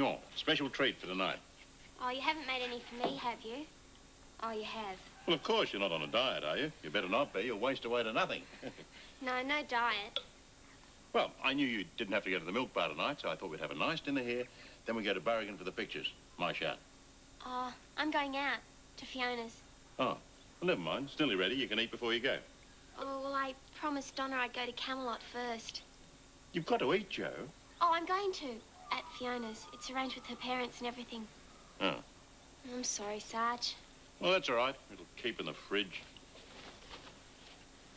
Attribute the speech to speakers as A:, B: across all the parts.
A: mignon. Special treat for tonight.
B: Oh, you haven't made any for me, have you? Oh, you have.
A: Well, of course, you're not on a diet, are you? You better not be. You'll waste away to nothing.
B: No, no diet.
A: Well, I knew you didn't have to go to the milk bar tonight, so I thought we'd have a nice dinner here. Then we go to Burrigan for the pictures. My shout.
B: Oh, I'm going out to Fiona's.
A: Oh, well, never mind. It's nearly ready. You can eat before you go.
B: Oh, well, I promised Donna I'd go to Camelot first.
A: You've got to eat, Joe.
B: Oh, I'm going to. At Fiona's. It's arranged with her parents and everything.
A: Oh.
B: I'm sorry, Sarge.
A: Well, that's all right. It'll keep in the fridge.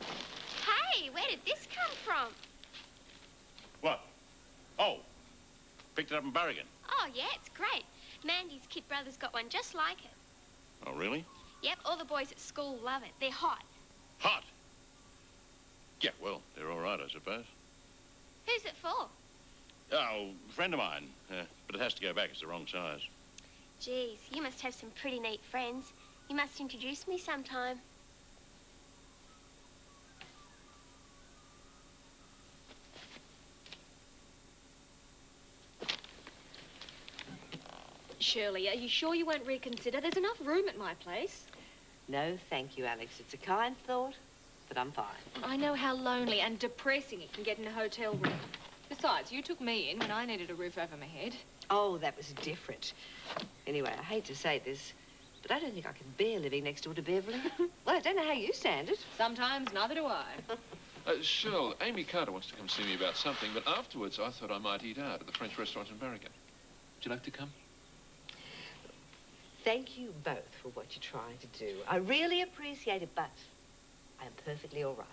B: Hey, where did this come from?
A: What? Oh, picked it up in Burrigan.
B: Oh, yeah, it's great. Mandy's kid brother's got one just like it.
A: Oh, really?
B: Yep, all the boys at school love it. They're hot.
A: Hot? Yeah, well, they're all right, I suppose.
B: Who's it for?
A: Oh, a friend of mine. But it has to go back. It's the wrong size.
B: Geez, you must have some pretty neat friends. You must introduce me sometime.
C: Shirley, are you sure you won't reconsider? There's enough room at my place.
D: No, thank you, Alex. It's a kind thought, but I'm fine.
C: I know how lonely and depressing it can get in a hotel room. Besides, you took me in when I needed a roof over my head.
D: Oh, that was different. Anyway, I hate to say this, but I don't think I can bear living next door to Beverly. Well, I don't know how you stand it.
C: Sometimes, neither do I.
E: Shirl, Amy Carter wants to come see me about something, but afterwards I thought I might eat out at the French restaurant in Burrigan. Would you like to come?
D: Thank you both for what you're trying to do. I really appreciate it, but I'm perfectly all right.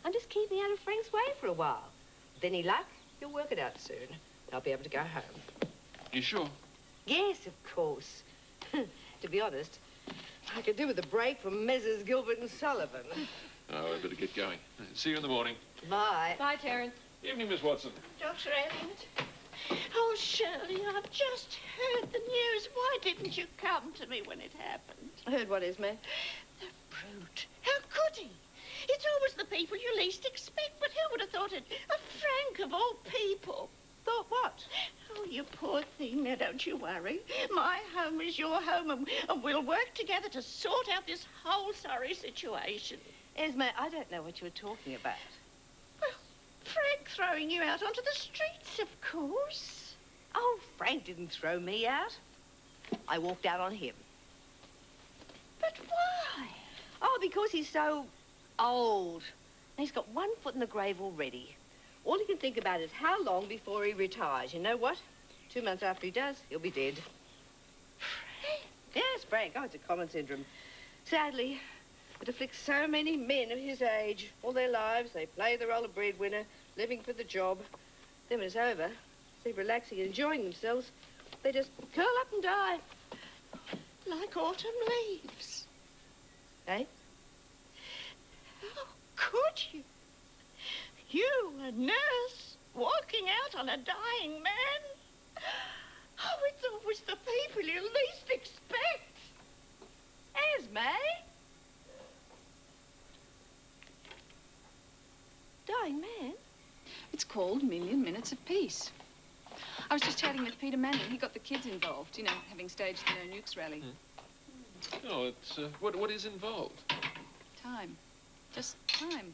D: I'm just keeping out of Frank's way for a while. With any luck, he'll work it out soon. I'll be able to go home.
E: You sure?
D: Yes, of course. To be honest, I could do with a break from Messrs. Gilbert and Sullivan.
E: Oh, I better get going. See you in the morning.
D: Bye.
C: Bye, Terence.
E: Evening, Miss Watson.
F: Dr. Elliot. Oh, Shirley, I've just heard the news. Why didn't you come to me when it happened?
D: Heard what, Esme?
F: The brute. How could he? It's always the people you least expect, but who would have thought it? A Frank of all people.
D: Thought what?
F: Oh, you poor thing. Now, don't you worry. My home is your home, and we'll work together to sort out this whole sorry situation.
D: Esme, I don't know what you're talking about.
F: Well, Frank throwing you out onto the streets, of course.
D: Oh, Frank didn't throw me out. I walked out on him.
F: But why?
D: Oh, because he's so old. And he's got one foot in the grave already. All he can think about is how long before he retires. You know what? 2 months after he does, he'll be dead.
F: Frank?
D: Yes, Frank. Oh, it's a common syndrome. Sadly, it afflicts so many men of his age. All their lives, they play the role of breadwinner, living for the job. Then when it's over, instead of relaxing and enjoying themselves, they just curl up and die.
F: Like autumn leaves.
D: Eh?
F: How could you? You, a nurse, walking out on a dying man? Oh, it's always the people you least expect.
D: Esme? Dying man?
G: It's called Million Minutes of Peace. I was just chatting with Peter Manning. He got the kids involved, you know, having staged the No Nukes rally.
E: Oh, it's, what is involved?
G: Time. Just time.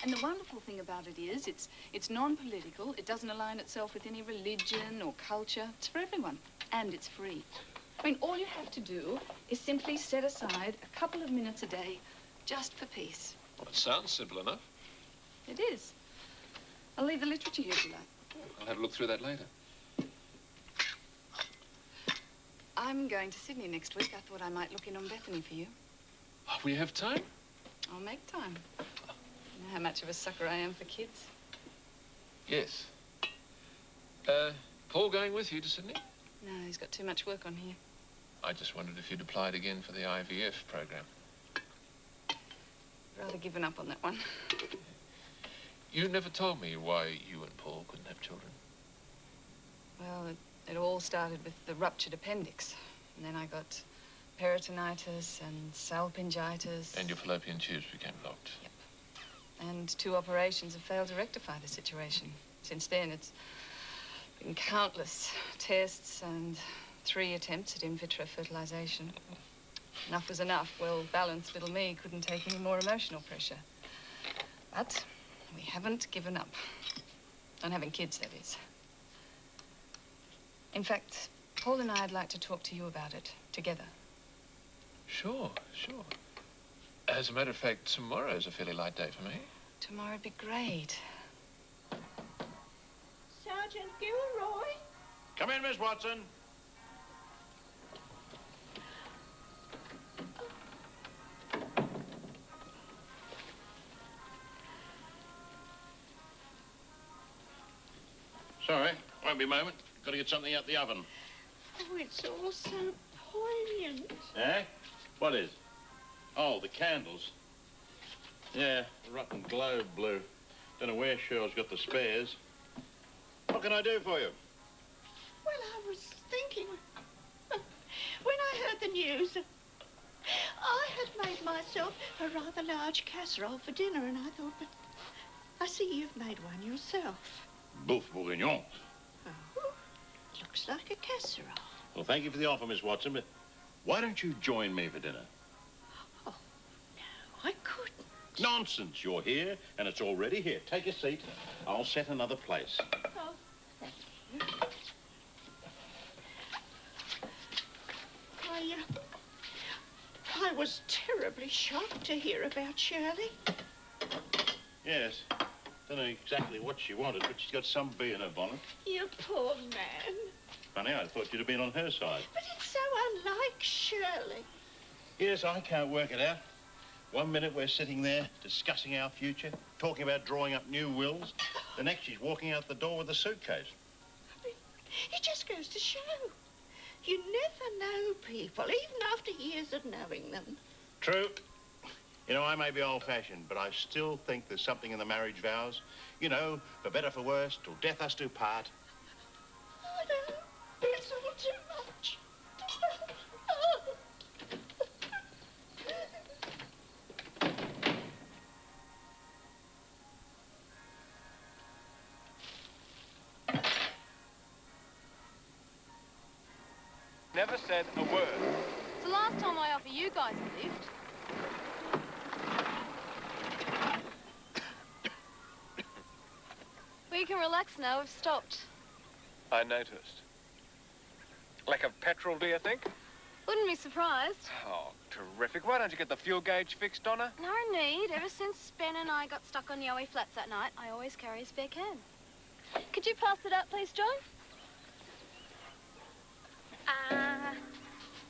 G: And the wonderful thing about it is it's non-political. It doesn't align itself with any religion or culture. It's for everyone. And it's free. I mean, all you have to do is simply set aside a couple of minutes a day just for peace.
E: Well, it sounds simple enough.
G: It is. I'll leave the literature here if you like.
E: I'll have a look through that later.
G: I'm going to Sydney next week. I thought I might look in on Bethany for you.
E: Oh, we have time?
G: I'll make time. You know how much of a sucker I am for kids.
E: Yes. Paul going with you to Sydney?
G: No, he's got too much work on here.
E: I just wondered if you'd applied again for the IVF program.
G: Rather given up on that one.
E: You never told me why you and Paul couldn't have children.
G: Well, it all started with the ruptured appendix. And then I got peritonitis and salpingitis.
E: And your fallopian tubes became blocked.
G: Yep. And 2 operations have failed to rectify the situation. Since then, it's Been countless tests and 3 attempts at in vitro fertilization. Enough was enough. Well-balanced little me couldn't take any more emotional pressure. But we haven't given up. On having kids, that is. In fact, Paul and I'd like to talk to you about it together.
E: Sure, sure. As a matter of fact, tomorrow's a fairly light day for me.
G: Tomorrow'd be great.
F: Sergeant Gilroy?
A: Come in, Miss Watson. Sorry, won't be a moment. Got to get something out the oven.
F: Oh, it's all so poignant.
A: Eh? What is? Oh, the candles. Yeah, rotten globe blue. Don't know where Cheryl's got the spares. What can I do for you?
F: Well, I was thinking... When I heard the news, I had made myself a rather large casserole for dinner, and I thought, but I see you've made one yourself.
A: Bouffe bourguignon.
F: Oh, looks like a casserole.
A: Well, thank you for the offer, Miss Watson, but why don't you join me for dinner?
F: Oh, no, I couldn't.
A: Nonsense. You're here, and it's already here. Take a seat. I'll set another place.
F: Oh, thank you. I was terribly shocked to hear about Shirley.
A: Yes. Don't know exactly what she wanted, but she's got some bee in her bonnet.
F: You poor man.
A: Funny, I thought you'd have been on her side.
F: But it's so unlike Shirley.
A: Yes, I can't work it out. One minute we're sitting there discussing our future, talking about drawing up new wills. The next she's walking out the door with a suitcase.
F: It just goes to show. You never know people, even after years of knowing them.
A: True. You know, I may be old-fashioned, but I still think there's something in the marriage vows. You know, for better, for worse, till death us do part.
F: I know. It's all too much.
H: Never said a word.
C: It's the last time I offer you guys a lift. We can relax now. We've stopped.
H: I noticed. Lack of petrol, do you think?
C: Wouldn't be surprised.
H: Oh, terrific. Why don't you get the fuel gauge fixed, Donna?
B: No need. Ever since Ben and I got stuck on Yowie Flats that night, I always carry a spare can.
C: Could you pass it out, please, John?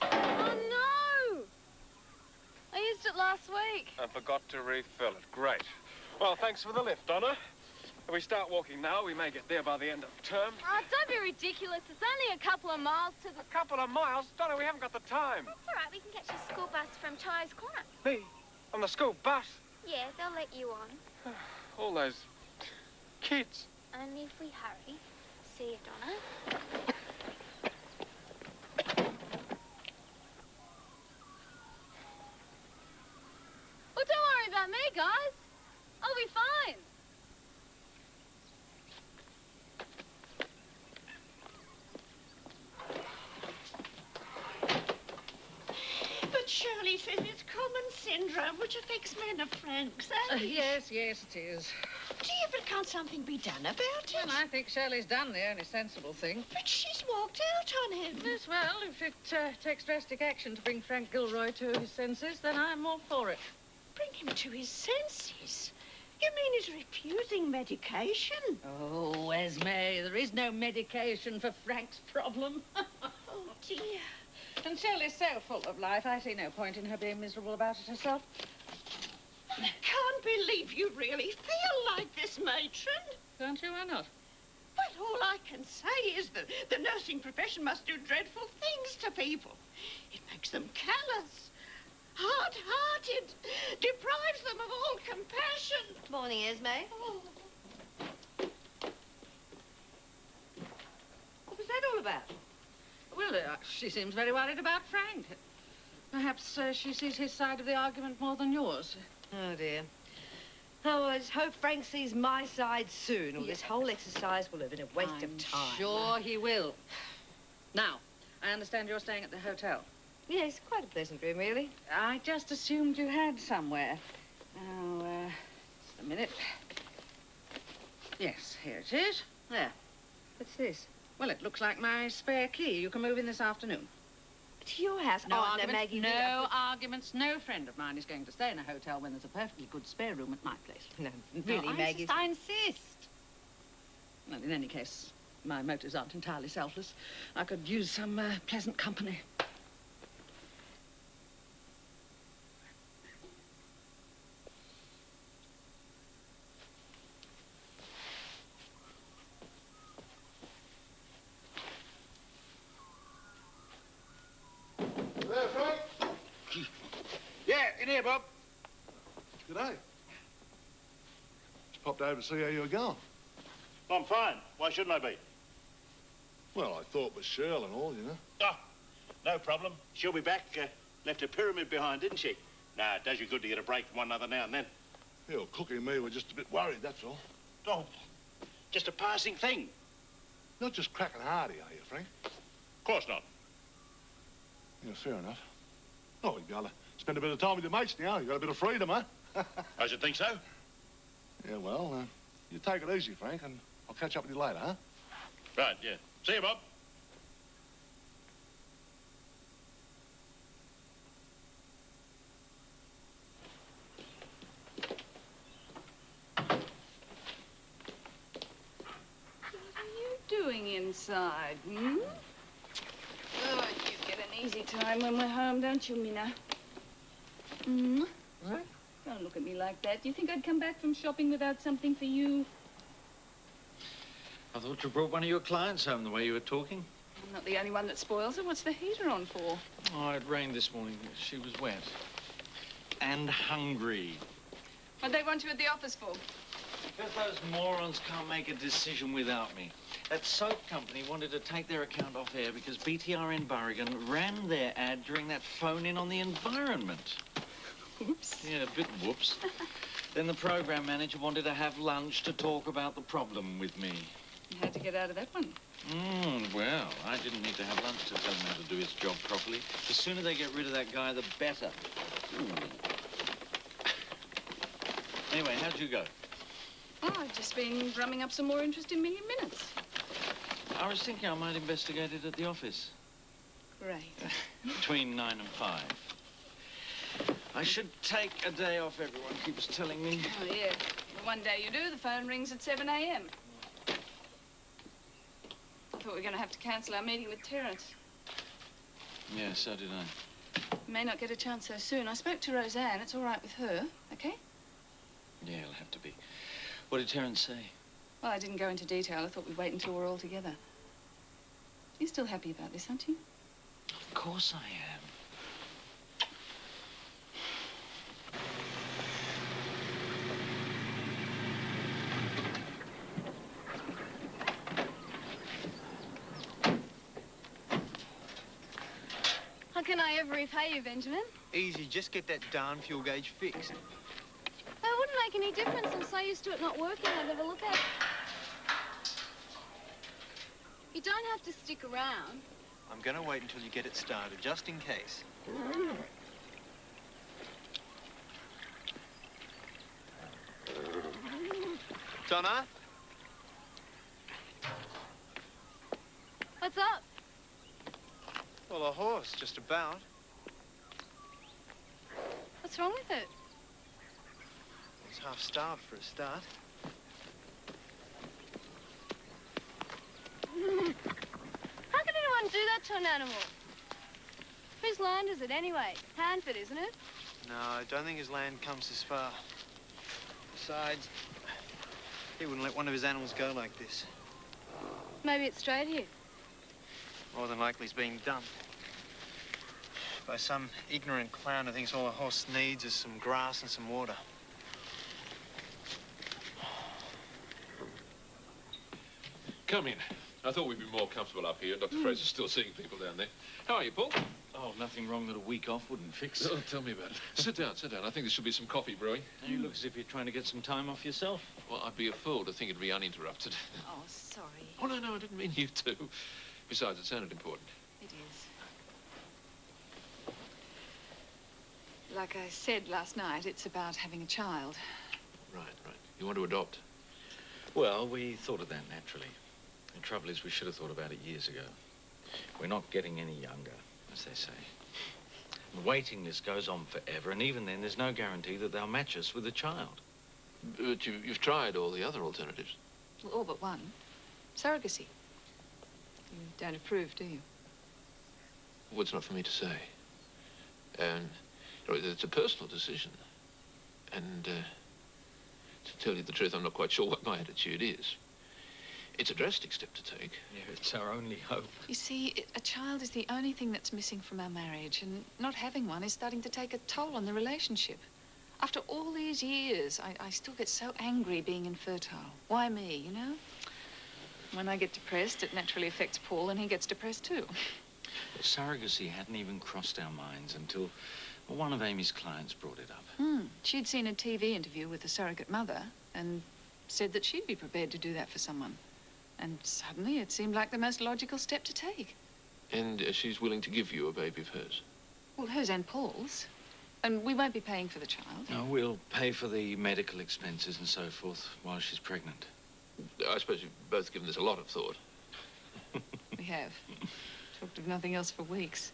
C: Oh, no! I used it last week.
H: I forgot to refill it. Great. Well, thanks for the lift, Donna. If we start walking now, we may get there by the end of term.
B: Oh, don't be ridiculous. It's only a couple of miles to the...
H: A couple of miles? Donna, we haven't got the time.
B: That's all right. We can catch the school bus from Ty's Corner.
H: Me? On the school bus?
B: Yeah, they'll let you on.
H: All those kids.
B: Only if we hurry. See you, Donna.
C: Well, don't worry about me, guys. I'll be fine.
F: But Shirley says it's common syndrome, which affects men of Frank's age.
I: Yes, it is.
F: Dear, but can't something be done about it?
I: Well, I think Shirley's done the only sensible thing.
F: But she's walked out on him.
I: Yes, well, if it takes drastic action to bring Frank Gilroy to his senses, then I'm all for it.
F: Bring him to his senses? You mean he's refusing medication?
I: Oh, Esme, there is no medication for Frank's problem.
F: Oh, dear.
I: And Shirley's so full of life, I see no point in her being miserable about it herself.
F: I can't believe you really feel like this, matron.
I: Don't you? Why not?
F: Well, all I can say is that the nursing profession must do dreadful things to people. It makes them callous, hard-hearted, deprives them of all compassion.
D: Morning, Esme.
F: Oh.
I: What was that all about? Well, she seems very worried about Frank. Perhaps she sees his side of the argument more than yours.
D: Oh, dear. Oh, I just hope Frank sees my side soon, or this whole exercise will have been a waste of time.
I: Sure he will. Now, I understand you're staying at the hotel.
D: Yes, quite a pleasant room, really.
I: I just assumed you had somewhere. Now, just a minute. Yes, here it is. There.
D: What's this?
I: Well, it looks like my spare key. You can move in this afternoon.
D: To your house?
I: No
D: oh,
I: arguments,
D: no, Maggie.
I: no arguments. No friend of mine is going to stay in a hotel when there's a perfectly good spare room at my place.
D: No, really,
I: no,
D: Maggie.
I: I insist. Well, in any case, my motives aren't entirely selfless. I could use some pleasant company.
J: There, Frank?
A: Yeah, in here, Bob.
J: G'day. Just popped over to see how you were going.
A: I'm fine. Why shouldn't I be?
J: Well, I thought with Cheryl and all, you know.
A: Oh, no problem. She'll be back. Left a pyramid behind, didn't she? Nah, it does you good to get a break from one another now and then.
J: Yeah, well, Cookie and me were just a bit worried, that's all.
A: Oh, just a passing thing.
J: Not just cracking hardy, are you, Frank?
A: Of course not.
J: Yeah, fair enough. Oh, you've got to spend a bit of time with your mates now. You've got a bit of freedom, huh?
A: I should think so.
J: Yeah, well, you take it easy, Frank, and I'll catch up with you later, huh?
A: Right, yeah. See you, Bob.
G: Doing inside, hmm? Oh, you get an easy time when we're home, don't you, Mina? Hmm?
J: What?
G: Don't look at me like that. Do you think I'd come back from shopping without something for you?
K: I thought you brought one of your clients home the way you were talking.
G: I'm not the only one that spoils her. What's the heater on for?
K: Oh, it rained this morning. She was wet. And hungry.
G: What'd they want you at the office for?
K: Because those morons can't make a decision without me. That soap company wanted to take their account off air because BTR in Burrigan ran their ad during that phone-in on the environment.
G: Oops.
K: Yeah, a bit whoops. Then the program manager wanted to have lunch to talk about the problem with me.
G: You had to get out of that one.
K: Well, I didn't need to have lunch to tell him how to do his job properly. The sooner they get rid of that guy, the better. Anyway, how'd you go?
G: Oh, I've just been drumming up some more interest in Million Minutes.
K: I was thinking I might investigate it at the office.
G: Great.
K: Between 9 and 5. I should take a day off, everyone keeps telling me.
G: Oh, yeah. The one day you do, the phone rings at 7 a.m. I thought we were going to have to cancel our meeting with Terence.
K: Yeah, so did I.
G: We may not get a chance so soon. I spoke to Roseanne. It's all right with her, okay?
K: Yeah, it'll have to be. What did Terence say?
G: Well, I didn't go into detail. I thought we'd wait until we're all together. You're still happy about this, aren't you?
K: Of course I am.
B: How can I ever repay you, Benjamin?
L: Easy, just get that darn fuel gauge fixed.
B: That wouldn't make any difference. I'm so used to it not working, I'd never look at it. You don't have to stick around.
L: I'm going to wait until you get it started, just in case. Donna?
B: What's up?
L: Well, a horse, just about.
B: What's wrong with it?
L: It's half-starved for a start.
B: How can anyone do that to an animal? Whose land is it anyway? Hanford, isn't it?
L: No, I don't think his land comes this far. Besides, he wouldn't let one of his animals go like this.
B: Maybe it's straight here.
L: More than likely it's being done. By some ignorant clown who thinks all a horse needs is some grass and some water.
E: Come in. I thought we'd be more comfortable up here. Dr. Fraser's still seeing people down there. How are you, Paul?
K: Oh, Oh, nothing wrong that a week off wouldn't fix.
E: Oh, tell me about it. Sit down, sit down. I think there should be some coffee brewing.
K: You look as if you're trying to get some time off yourself.
E: Well, I'd be a fool to think it'd be uninterrupted.
G: Oh, sorry.
E: Oh, no, I didn't mean you to. Besides, it sounded important.
G: It is. Like I said last night, it's about having a child.
E: Right. You want to adopt?
K: Well, we thought of that naturally. The trouble is we should have thought about it years ago. We're not getting any younger, as they say. The waiting list goes on forever, and even then there's no guarantee that they'll match us with a child.
E: But you've tried all the other alternatives.
G: Well, all but one. Surrogacy. You don't approve, do you?
E: Well, it's not for me to say. It's a personal decision. And, to tell you the truth, I'm not quite sure what my attitude is. It's a drastic step to take.
K: Yeah, it's our only hope.
G: You see, a child is the only thing that's missing from our marriage, and not having one is starting to take a toll on the relationship. After all these years, I still get so angry being infertile. Why me, you know? When I get depressed, it naturally affects Paul, and he gets depressed too.
K: Well, surrogacy hadn't even crossed our minds until one of Amy's clients brought it up.
G: She'd seen a TV interview with a surrogate mother and said that she'd be prepared to do that for someone. And suddenly it seemed like the most logical step to take.
E: And she's willing to give you a baby of hers?
G: Well, hers and Paul's. And we won't be paying for the child.
K: No, we'll pay for the medical expenses and so forth while she's pregnant.
E: I suppose you've both given this a lot of thought.
G: We have. Talked of nothing else for weeks.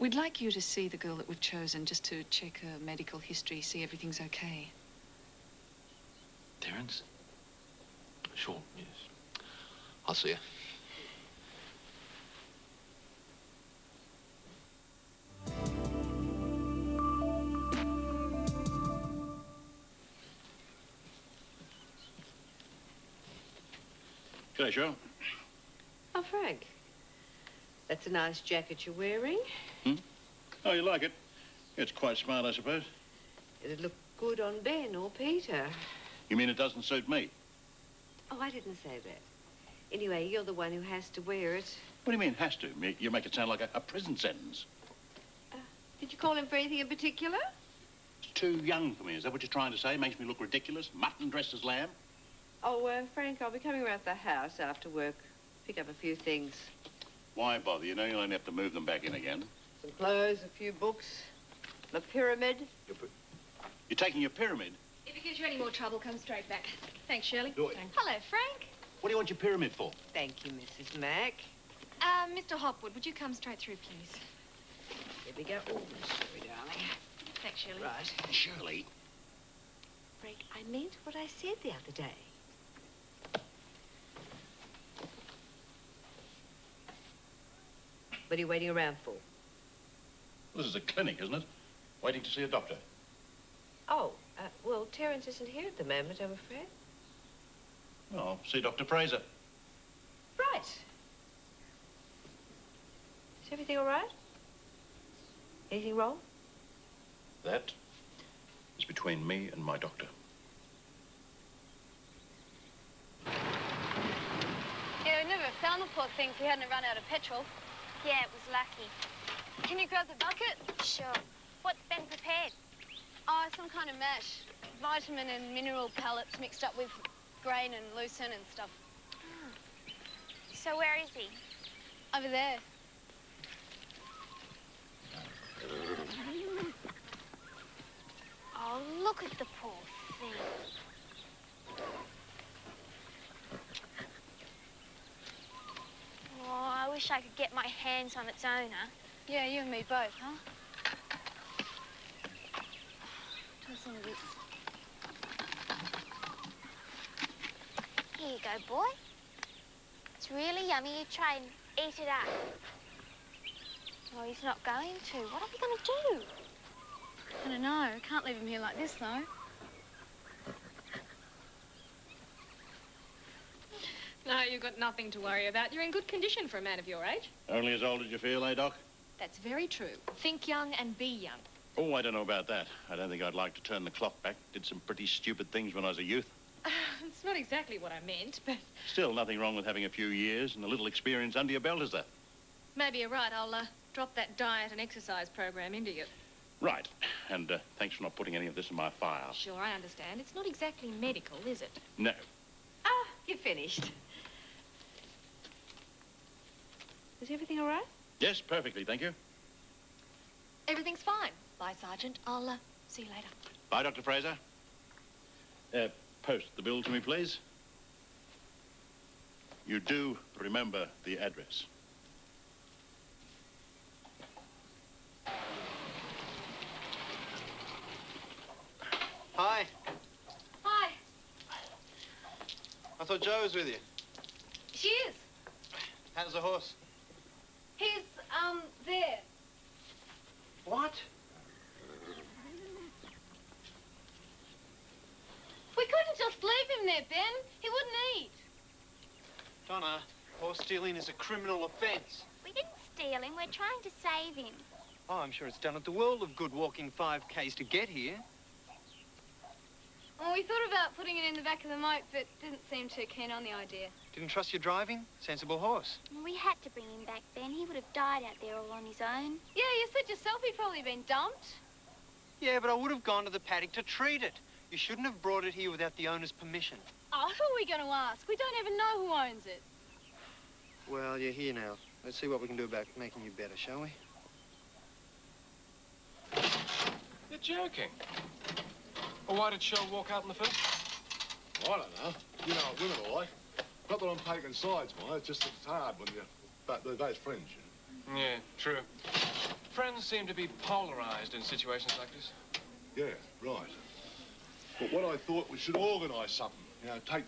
G: We'd like you to see the girl that we've chosen, just to check her medical history, see everything's okay.
K: Terence?
E: Sure, yes. I'll see her.
A: G'day, Cheryl.
D: Oh, Frank. That's a nice jacket you're wearing.
A: Oh, you like it? It's quite smart, I suppose.
D: It'd look good on Ben or Peter.
A: You mean it doesn't suit me?
D: Oh, I didn't say that. Anyway, you're the one who has to wear it.
A: What do you mean, has to? You make it sound like a prison sentence.
D: Did you call him for anything in particular?
A: It's too young for me. Is that what you're trying to say? Makes me look ridiculous? Mutton dressed as lamb?
D: Oh, Frank, I'll be coming around to the house after work. Pick up a few things.
A: Why bother? You know you'll only have to move them back in again.
D: Some clothes, a few books, a pyramid.
A: You're taking your pyramid?
C: If it gives you any more trouble, come straight back. Thanks, Shirley.
A: Do it.
C: Hello, Frank.
A: What do you want your pyramid for?
D: Thank you, Mrs. Mack.
C: Mr. Hopwood, would you come straight through, please?
D: Here we go. Oh, sorry, darling.
C: Thanks, Shirley.
D: Right.
A: Shirley?
D: Frank, I meant what I said the other day. What are you waiting around for?
A: This is a clinic, isn't it? Waiting to see a doctor.
D: Oh, well, Terence isn't here at the moment, I'm afraid.
A: Oh, see Dr. Fraser.
D: Right. Is everything all right? Anything wrong?
A: That is between me and my doctor.
B: Yeah, we never found the poor thing if we hadn't run out of petrol.
M: Yeah, it was lucky.
B: Can you grab the bucket?
M: Sure. What's been prepared?
B: Oh, some kind of mash. Vitamin and mineral pellets mixed up with grain and lucerne and stuff.
M: So where is he?
B: Over there.
M: Oh, look at the poor thing. Oh, I wish I could get my hands on its owner.
B: Yeah, you and me both, huh? Try some of this.
M: Here you go, boy. It's really yummy. You try and eat it up. Oh, he's not going to. What are we going to do?
B: I don't know. I can't leave him here like this, though.
C: No, you've got nothing to worry about. You're in good condition for a man of your age.
A: Only as old as you feel, eh, Doc?
C: That's very true. Think young and be young.
A: Oh, I don't know about that. I don't think I'd like to turn the clock back. Did some pretty stupid things when I was a youth.
C: It's not exactly what I meant, but
A: Still, nothing wrong with having a few years and a little experience under your belt, is there?
C: maybe you're right. I'll drop that diet and exercise program into you.
A: Right. And thanks for not putting any of this in my file.
C: Sure, I understand. It's not exactly medical, is it?
A: No.
D: Ah, you're finished. Is everything all right?
A: Yes, perfectly, thank you.
C: Everything's fine. Bye, Sergeant. I'll see you later.
A: Bye, Dr. Fraser. Post the bill to me, please. You do remember the address.
L: Hi.
C: Hi.
L: I thought Joe was with you.
C: She is.
L: How's the horse?
C: He's, there.
L: What?
B: We couldn't just leave him there, Ben. He wouldn't eat.
L: Donna, horse stealing is a criminal offence.
M: We didn't steal him. We're trying to save him.
L: Oh, I'm sure it's done it the world of good walking 5Ks to get here.
B: Well, we thought about putting it in the back of the moat, but didn't seem too keen on the idea.
L: Didn't trust your driving? Sensible horse.
M: We had to bring him back, Ben. He would have died out there all on his own.
B: Yeah, you said yourself he'd probably been dumped.
L: Yeah, but I would have gone to the paddock to treat it. You shouldn't have brought it here without the owner's permission.
B: Oh, who are we going to ask? We don't even know who owns it.
L: Well, you're here now. Let's see what we can do about making you better, shall we?
H: You're joking. Well, why did Cheryl walk out in the first?
J: I don't know. You know what women are like. Not that I'm taking sides, mate. It's just it's hard when they're both friends, you know.
H: Yeah, true. Friends seem to be polarized in situations like this.
J: Yeah, right. But what I thought, we should organise something. You know, take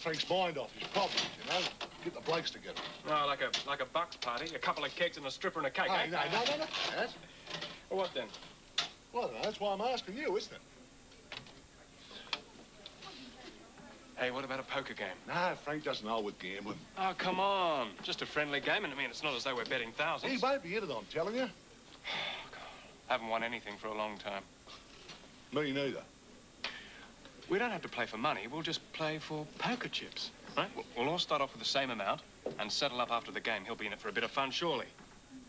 J: Frank's mind off his problems, you know. Get the blokes together.
H: No, like a bucks party, a couple of cakes and a stripper and a cake.
J: Hey, no, that.
H: Well, what then?
J: Well, that's why I'm asking you, isn't it?
H: Hey, what about a poker game?
J: No, Frank doesn't know with gambling.
H: Oh, come on. Just a friendly game, and I mean, it's not as though we're betting thousands.
J: He won't be in it, I'm telling you.
H: Haven't won anything for a long time.
J: Me neither.
H: We don't have to play for money. We'll just play for poker chips, right? We'll all start off with the same amount and settle up after the game. He'll be in it for a bit of fun, surely.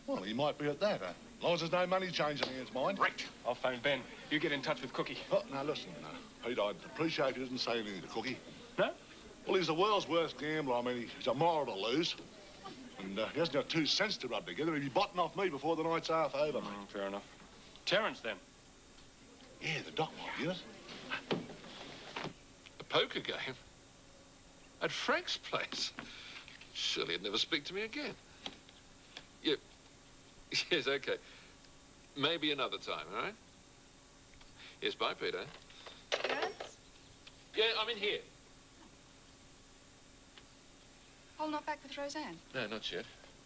J: Well, he might be at that, as long as there's no money changing hands, mind.
H: Right. I'll phone Ben. You get in touch with Cookie.
J: Oh, now, listen, Pete, I'd appreciate if you didn't say anything to Cookie.
H: No?
J: Well, he's the world's worst gambler. I mean, he's a moral to lose. And he hasn't got 2 cents to rub together. He'd be botting off me before the night's half over, mate.
H: Fair enough. Terence, then?
J: Yeah, the doc might get it.
E: A poker game? At Frank's place? Surely he'd never speak to me again. Yeah. Yes, okay. Maybe another time, all right? Yes, bye, Peter.
G: Terence?
E: Yeah, I'm in here.
G: Paul not back with Roseanne?
E: No, not yet.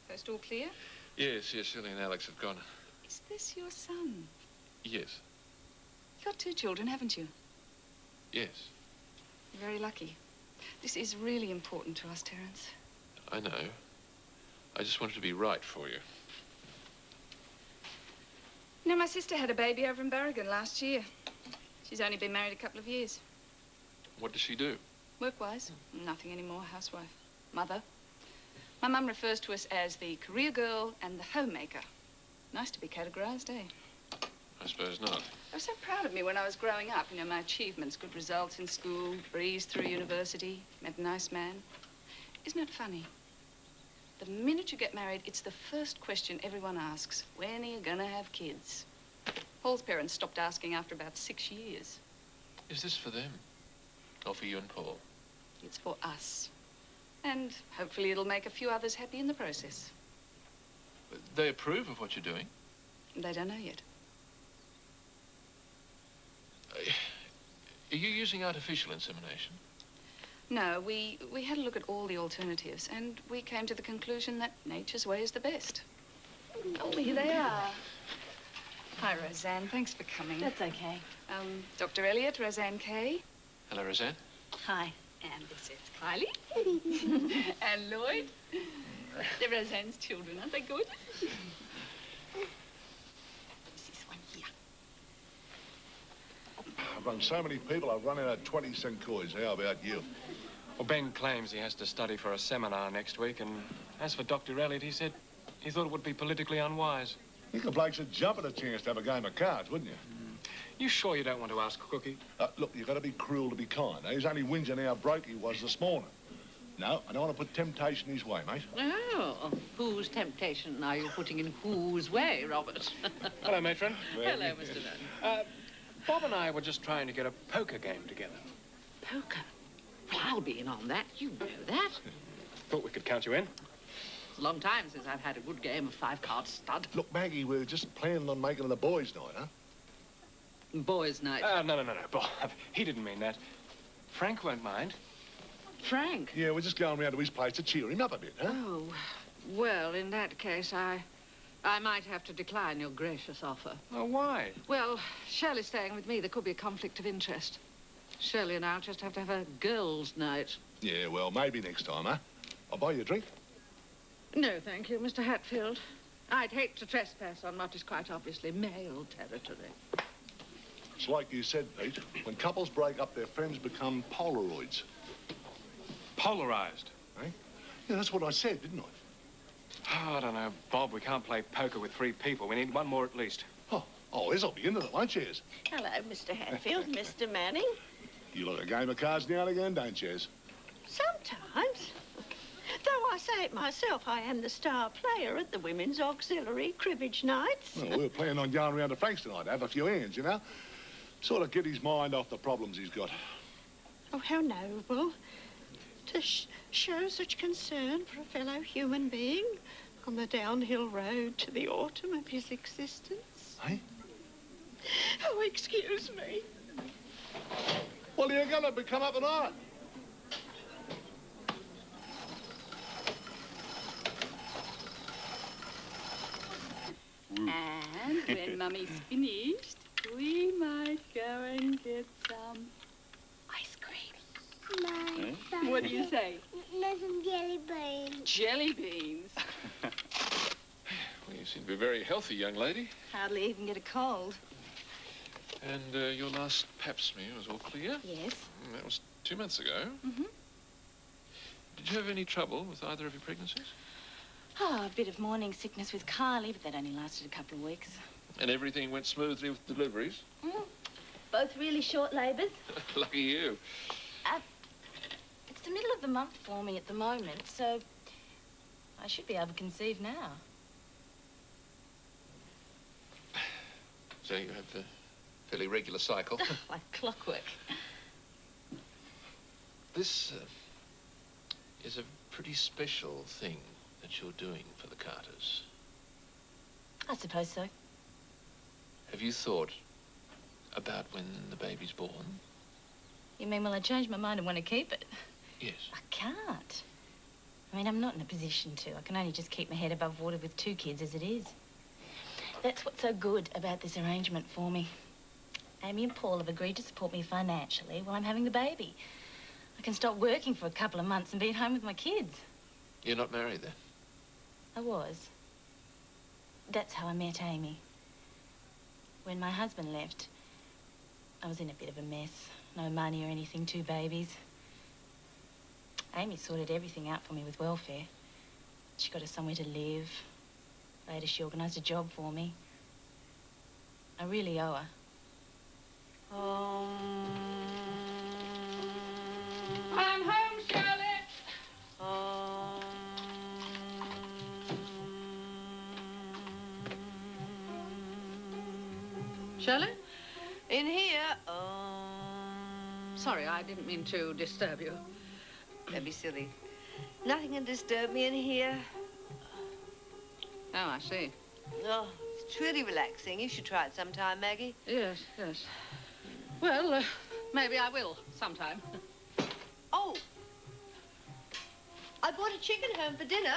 G: Coast all clear?
E: Yes, Shirley and Alex have gone.
G: Is this your son?
E: Yes.
G: You've got 2 children, haven't you?
E: Yes.
G: You're very lucky. This is really important to us, Terence.
E: I know. I just wanted to be right for you.
G: You know, my sister had a baby over in Barragan last year. She's only been married a couple of years.
E: What does she do?
G: Work-wise, nothing anymore, housewife. Mother. My mum refers to us as the career girl and the homemaker. Nice to be categorized, eh?
E: I suppose not.
G: I was so proud of me when I was growing up. You know, my achievements, good results in school, breezed through university, met a nice man. Isn't it funny? The minute you get married, it's the first question everyone asks. When are you gonna have kids? Paul's parents stopped asking after about 6 years.
E: Is this for them? Or for you and Paul?
G: It's for us. And hopefully it'll make a few others happy in the process.
E: They approve of what you're doing?
G: They don't know yet.
E: Are you using artificial insemination?
G: No, we had a look at all the alternatives, and we came to the conclusion that nature's way is the best. Oh, here they are. Hi, Roseanne. Thanks for coming.
D: That's okay.
G: Dr. Elliot, Roseanne Kay.
E: Hello, Roseanne.
D: Hi.
G: And this is Kylie. And Lloyd. They're Roseanne's children, aren't they good? This is one here.
J: I've run so many people, I've run out of 20-cent coins. How about you?
H: Well, Ben claims he has to study for a seminar next week, and as for Dr. Elliot, he said He thought it would be politically unwise.
J: I think the bloke should jump at a chance to have a game of cards, wouldn't you?
H: You sure you don't want to ask Cookie?
J: Look, you've got to be cruel to be kind. He's only whinging how broke he was this morning. No, I don't want to put temptation his way, mate.
I: Oh, whose temptation are you putting in whose way, Robert?
H: Hello, matron.
I: Hello, Mr. Dunn.
H: Bob and I were just trying to get a poker game together.
I: Poker? Well, I'll be in on that. You know that.
H: Thought we could count you in.
I: It's a long time since I've had a good game of five-card stud.
J: Look, Maggie, we're just planning on making it a boys' night, huh?
I: Boys' night?
H: No, Bob. He didn't mean that. Frank won't mind.
I: Frank?
J: Yeah, we're just going round to his place to cheer him up a bit, huh?
I: Oh, well, in that case, I might have to decline your gracious offer.
H: Oh, why?
I: Well, Shirley's staying with me. There could be a conflict of interest. Shirley and I'll just have to have a girls' night.
J: Yeah, well, maybe next time, huh? I'll buy you a drink.
I: No, thank you, Mr. Hatfield. I'd hate to trespass on what is quite obviously male territory.
J: It's like you said, Pete. When couples break up, their friends become Polaroids.
H: Polarized?
J: Eh? Yeah, that's what I said, didn't I?
H: Oh, I don't know, Bob. We can't play poker with 3 people. We need one more at least.
J: Oh, Iz'll be into it, won't you, Iz?
F: Hello, Mr. Hatfield, Mr. Manning.
J: You like a game of cards now and again, don't you, Iz?
F: Sometimes. Though I say it myself, I am the star player at the Women's Auxiliary cribbage nights.
J: Well, we were planning on going round to Frank's tonight to have a few hands, you know? Sort of get his mind off the problems he's got.
F: Oh, how noble. To show such concern for a fellow human being on the downhill road to the autumn of his existence.
J: Eh?
F: Oh, excuse me.
J: Well, you're going to come up tonight.
G: And when Mummy's finished, we might go and get some ice cream. What do you say?
N: There's some jelly beans.
G: Jelly beans.
E: Well, you seem to be a very healthy young lady.
N: Hardly even get a cold.
E: And your last pap smear was all clear?
N: Yes.
E: That was 2 months ago.
N: Mm-hmm.
E: Did you have any trouble with either of your pregnancies?
N: Oh, a bit of morning sickness with Kylie, but that only lasted a couple of weeks.
E: And everything went smoothly with deliveries?
N: Both really short labours.
E: Lucky you.
N: It's the middle of the month for me at the moment, so I should be able to conceive now.
E: So you have a fairly regular cycle?
N: Like clockwork.
E: This is a pretty special thing that you're doing for the Carters.
N: I suppose so.
E: Have you thought about when the baby's born?
N: You mean, will I change my mind and want to keep it?
E: Yes.
N: I can't. I mean, I'm not in a position to. I can only just keep my head above water with 2 kids as it is. That's what's so good about this arrangement for me. Amy and Paul have agreed to support me financially while I'm having the baby. I can stop working for a couple of months and be at home with my kids.
E: You're not married then?
N: I was. That's how I met Amy. When my husband left, I was in a bit of a mess. No money or anything, 2 babies. Amy sorted everything out for me with welfare. She got us somewhere to live. Later, she organised a job for me. I really owe her.
I: I'm home, Shirley. Shirley?
D: In here.
I: Sorry, I didn't mean to disturb you.
D: Don't be silly. Nothing can disturb me in here.
I: Oh, I see.
D: Oh, it's truly relaxing. You should try it sometime, Maggie.
I: Yes, yes. Well, maybe I will sometime.
D: Oh! I brought a chicken home for dinner.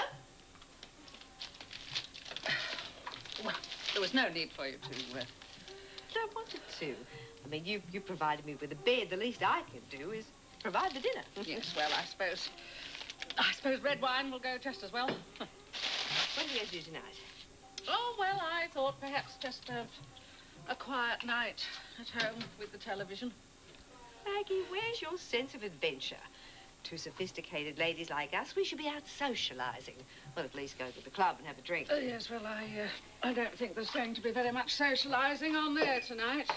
I: Well, there was no need for you to...
D: I wanted to. I mean, you provided me with a bed. The least I can do is provide the dinner.
I: Yes, well, I suppose red wine will go just as well.
D: What are you going to do tonight?
I: Oh, well, I thought perhaps just a quiet night at home with the television.
D: Maggie, where's your sense of adventure? To sophisticated ladies like us, we should be out socialising. Well, at least go to the club and have a drink.
I: Yes, well, I don't think there's going to be very much socialising on there tonight.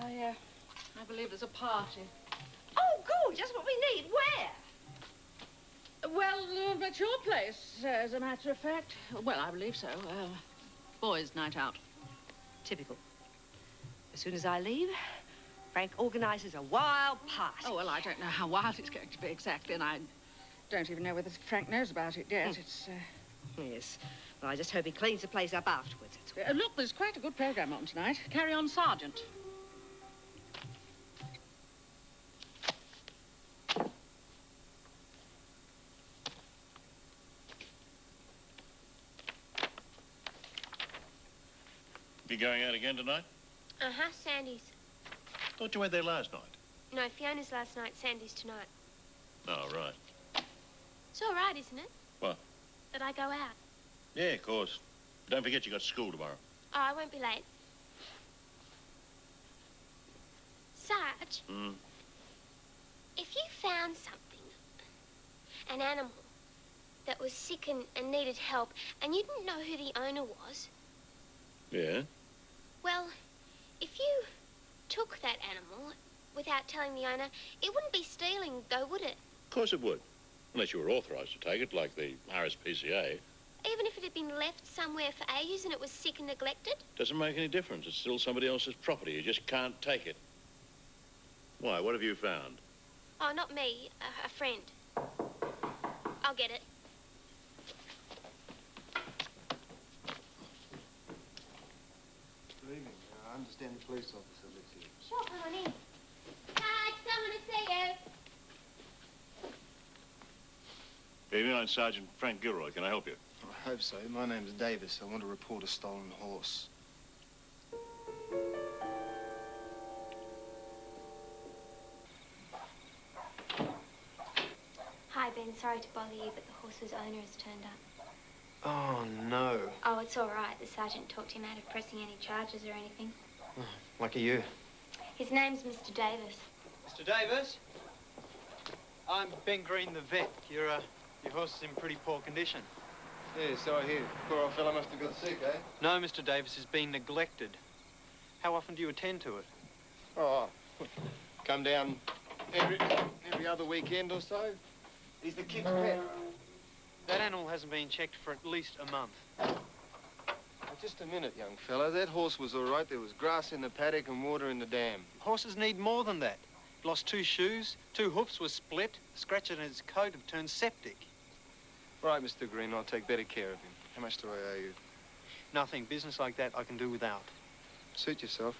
I: I believe there's a party.
D: Oh, good. Just what we need. Where?
I: Well, at your place, as a matter of fact. Well, I believe so. Boys' night out.
D: Typical. As soon as I leave, Frank organises a wild party.
I: Oh, well, I don't know how wild it's going to be exactly, and I don't even know whether Frank knows about it yet. It's,
D: Yes. Well, I just hope he cleans the place up afterwards.
I: Look, there's quite a good programme on tonight. Carry On, Sergeant.
A: You going out again tonight?
M: Uh-huh, Sandy's.
A: Thought you went there last night.
M: No, Fiona's last night, Sandy's tonight.
A: Oh, right.
M: It's all right, isn't it?
A: What?
M: That I go out.
A: Yeah, of course. Don't forget you got school tomorrow.
M: Oh, I won't be late. Sarge, if you found something, an animal, that was sick and needed help, and you didn't know who the owner was,
A: Yeah?
M: well, if you took that animal without telling the owner, it wouldn't be stealing, though, would it?
A: Of course it would. Unless you were authorised to take it, like the RSPCA.
M: Even if it had been left somewhere for ages and it was sick and neglected?
A: Doesn't make any difference. It's still somebody else's property. You just can't take it. Why? What have you found?
M: Oh, not me. A friend. I'll get it.
L: Good evening. I understand the police officer lives here.
M: Sure, come on in. Sarge, someone to see you.
A: Evening, I'm Sergeant Frank Gilroy. Can I help you?
L: I hope so. My name's Davis. I want to report a stolen horse.
M: Hi, Ben. Sorry to bother you, but the horse's owner has turned up.
L: Oh, no.
M: Oh, it's all right. The sergeant talked him out of pressing any charges or anything.
L: Lucky you.
M: His name's Mr. Davis.
L: Mr. Davis? I'm Ben Green, the vet. Your horse is in pretty poor condition. Yeah, so I hear. Poor old fellow must have got sick, eh? No, Mr. Davis has been neglected. How often do you attend to it? Oh, come down every other weekend or so. He's the kid's pet. That animal hasn't been checked for at least a month. Just a minute, young fella. That horse was all right. There was grass in the paddock and water in the dam. Horses need more than that. Lost 2 shoes, 2 hoofs were split, scratches in his coat have turned septic. Right, Mr. Green, I'll take better care of him. How much do I owe you? Nothing. Business like that I can do without. Suit yourself.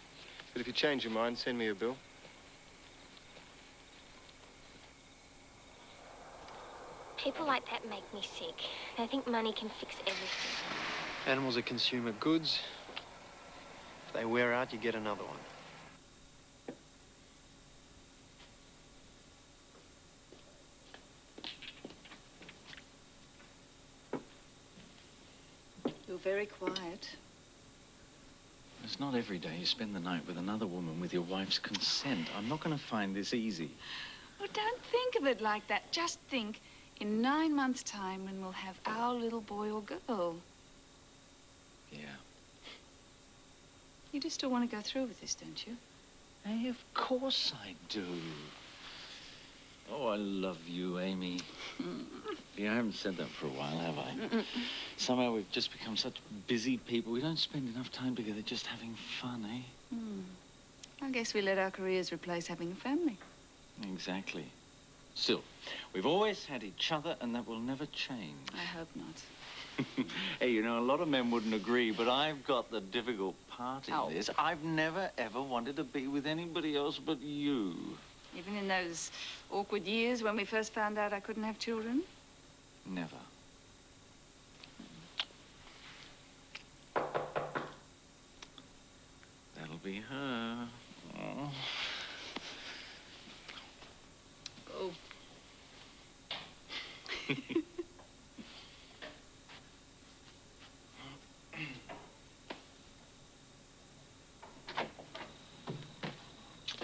L: But if you change your mind, send me a bill.
M: People like that make me sick. They think money can fix everything.
L: Animals are consumer goods. If they wear out, you get another one.
G: You're very quiet.
K: It's not every day you spend the night with another woman with your wife's consent. I'm not going to find this easy.
G: Well, don't think of it like that. Just think, in 9 months' time, when we'll have our little boy or girl.
K: Yeah.
G: You do still want to go through with this, don't you?
K: Hey, of course I do. Oh, I love you, Amy. Yeah, I haven't said that for a while, have I? Somehow we've just become such busy people. We don't spend enough time together just having fun, eh?
G: I guess we let our careers replace having a family.
K: Exactly. Still, we've always had each other, and that will never change.
G: I hope not.
K: Hey, you know, a lot of men wouldn't agree, but I've got the difficult part in this. I've never, ever wanted to be with anybody else but you.
G: Even in those awkward years when we first found out I couldn't have children?
K: Never. That'll be her. Oh.
G: Oh.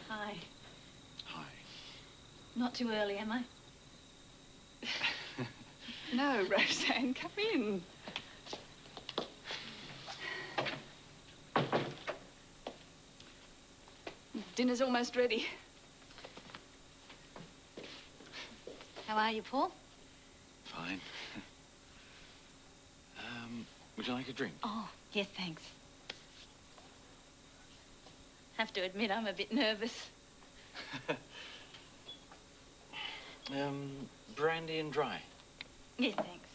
N: Hi.
K: Hi.
N: Not too early, am I?
G: No, Roseanne, come in. Dinner's almost ready.
B: How are you, Paul?
K: Fine. Would you like a drink?
N: Oh, yes, thanks. Have to admit, I'm a bit nervous.
K: Brandy and dry.
N: Yes, thanks.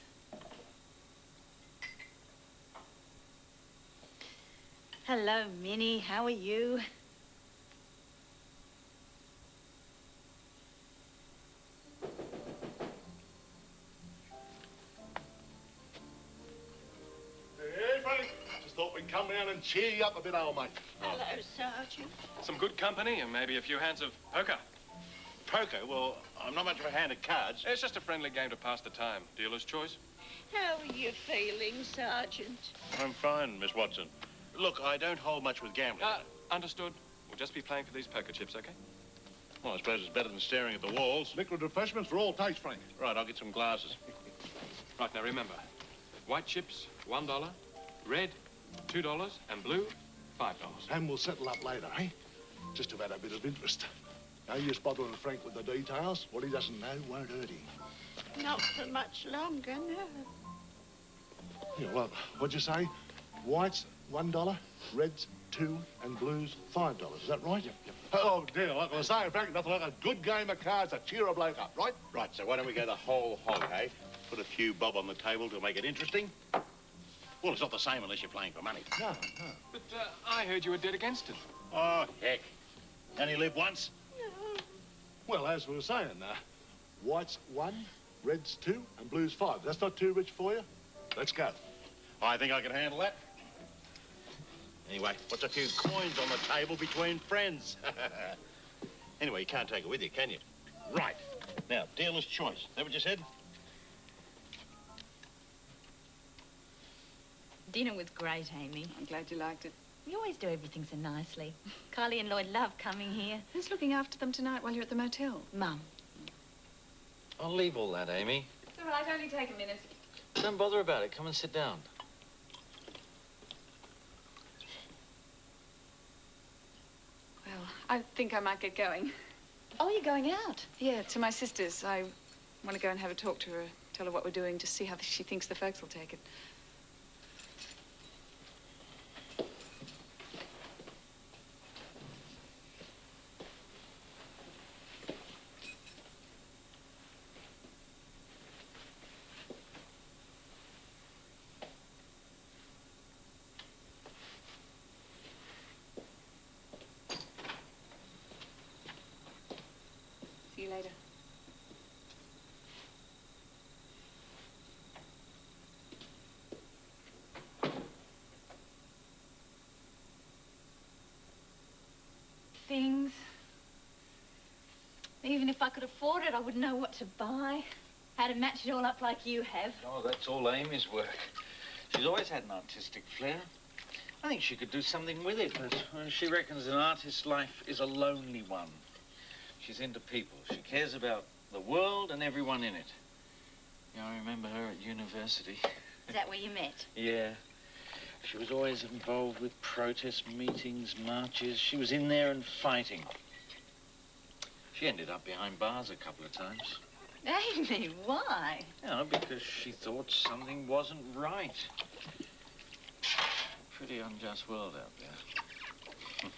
N: Hello, Minnie. How are you?
J: Hey, Frank. Just thought we'd come round and cheer you up a bit, old mate.
F: Hello, Sergeant.
H: Some good company and maybe a few hands of poker.
A: Poker? Well, I'm not much of a hand at cards.
H: It's just a friendly game to pass the time. Dealer's choice.
F: How are you feeling, Sergeant?
A: I'm fine, Miss Watson. Look, I don't hold much with gambling.
H: Understood. We'll just be playing for these poker chips, okay?
A: Well, I suppose it's better than staring at the walls.
J: Liquid refreshments for all taste, Frank.
A: Right, I'll get some glasses.
H: Right, now remember, white chips, $1, red, $2, and blue, $5.
J: And we'll settle up later, eh? Just about a bit of interest. No use bothering Frank with the details. What he doesn't know won't hurt him.
F: Not for much longer, no.
J: Yeah, well, what'd you say? Whites, $1, reds, 2, and blues, $5. Is that right? Yep. Oh, dear, like I was saying, Frank, nothing like a good game of cards to cheer a bloke up, right?
A: Right, so why don't we go the whole hog, eh? Put a few bob on the table to make it interesting. Well, it's not the same unless you're playing for money.
J: No.
H: But I heard you were dead against it.
A: Oh, heck. Only live once.
J: Well, as we were saying, whites 1, reds 2, and blues 5. That's not too rich for you? Let's go.
A: I think I can handle that. Anyway, what's a few coins on the table between friends? Anyway, you can't take it with you, can you? Right. Now, dealer's choice. Is that what you said?
N: Dinner was great, Amy.
G: I'm glad you liked it.
N: You always do everything so nicely. Kylie and Lloyd love coming here.
G: Who's looking after them tonight while you're at the motel?
N: Mum.
K: I'll leave all that, Amy.
C: It's all right, only take a minute.
K: Don't bother about it. Come and sit down.
G: Well, I think I might get going.
N: Oh, you're going out?
G: Yeah, to my sister's. I want to go and have a talk to her, tell her what we're doing, to see how she thinks the folks will take it. See you later.
N: Things. Even if I could afford it, I wouldn't know what to buy. How to match it all up like you have.
K: Oh, that's all Amy's work. She's always had an artistic flair. I think she could do something with it, but she reckons an artist's life is a lonely one. She's into people. She cares about the world and everyone in it. You know, I remember her at university.
N: Is that where you met?
K: Yeah. She was always involved with protest meetings, marches. She was in there and fighting. She ended up behind bars a couple of times.
N: Amy, why?
K: You know, because she thought something wasn't right. Pretty unjust world out there.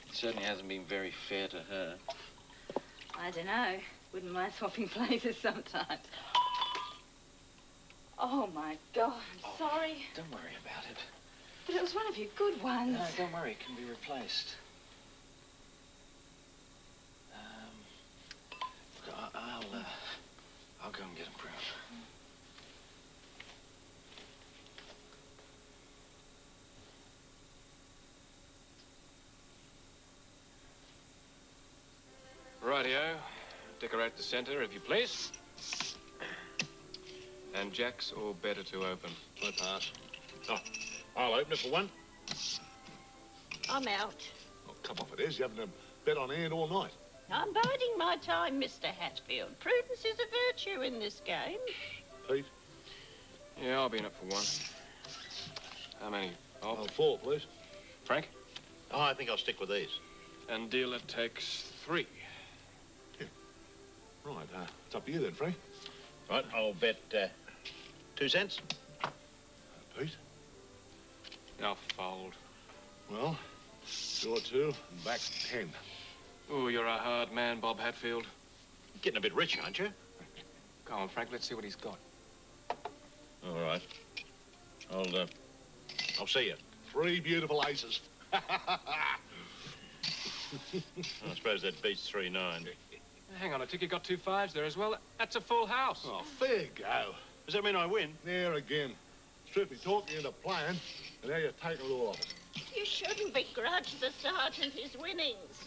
K: It certainly hasn't been very fair to her.
N: I don't know. Wouldn't mind swapping places sometimes. Oh, my God. I'm sorry.
K: Don't worry about it.
N: But it was one of your good ones.
K: No, don't worry. It can be replaced. Look, I'll go and get them, Brown.
H: Rightio. Decorate the centre, if you please. And jacks or better to open.
A: I pass. Oh, I'll open it for one.
F: I'm out.
J: Oh, come off it is. You haven't a bet on hand all night.
F: I'm biding my time, Mr. Hatfield. Prudence is a virtue in this game.
J: Pete,
H: Yeah, I'll be in it for one. How many?
J: Oh, 4, please.
H: Frank?
A: Oh, I think I'll stick with these.
H: And dealer takes 3.
J: Right, it's up to you then, Frank.
A: Right, I'll bet 2 cents.
J: Pete?
H: I'll fold.
J: Well, sure 2 and back 10.
H: Oh, you're a hard man, Bob Hatfield.
A: Getting a bit rich, aren't you?
H: Come on, Frank, let's see what he's got.
A: All right. I'll see you.
J: 3 beautiful aces.
A: I suppose that beats 3-9.
H: Hang on, I think you got 2 5s there as well. That's a full house.
J: Oh, fair go.
A: Does that mean I win?
J: There again. Strippy talked you into playing, and now you're taking it all off.
F: You shouldn't begrudge the sergeant his winnings.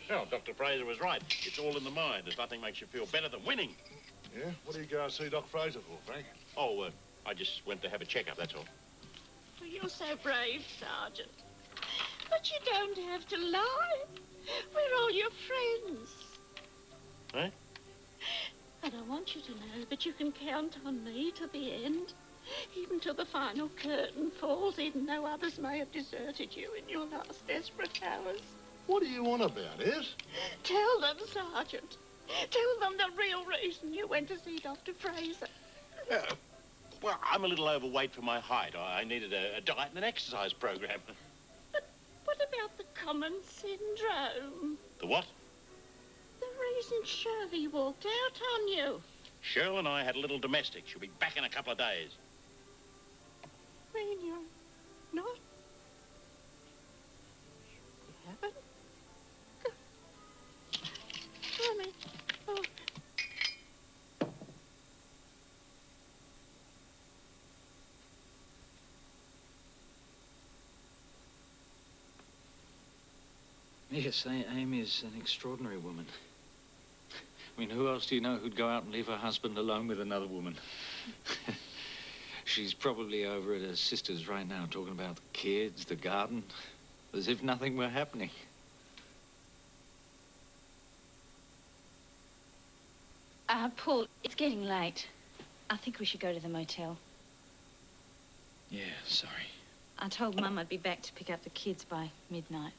A: Well, Dr. Fraser was right. It's all in the mind. There's nothing makes you feel better than winning.
J: Yeah? What do you go and see Doc Fraser for, Frank?
A: Oh, I just went to have a checkup, that's all.
F: Well, you're so brave, Sergeant. But you don't have to lie. We're all your friends.
A: Eh?
F: And I want you to know that you can count on me to the end. Even till the final curtain falls, even though others may have deserted you in your last desperate hours.
J: What do you want about, Iz?
F: Tell them, Sergeant. Tell them the real reason you went to see Dr. Fraser.
A: Well, I'm a little overweight for my height. I needed a diet and an exercise program.
F: But what about the common syndrome?
A: The what?
F: The reason Shirley walked out on you.
A: Cheryl and I had a little domestic. She'll be back in a couple of days.
F: When you're not? You haven't? Come in. Oh.
K: Yes, Amy is an extraordinary woman. I mean, who else do you know who'd go out and leave her husband alone with another woman? She's probably over at her sister's right now talking about the kids, the garden, as if nothing were happening.
N: Paul, it's getting late. I think we should go to the motel.
K: Yeah, sorry.
N: I told Mum I'd be back to pick up the kids by midnight.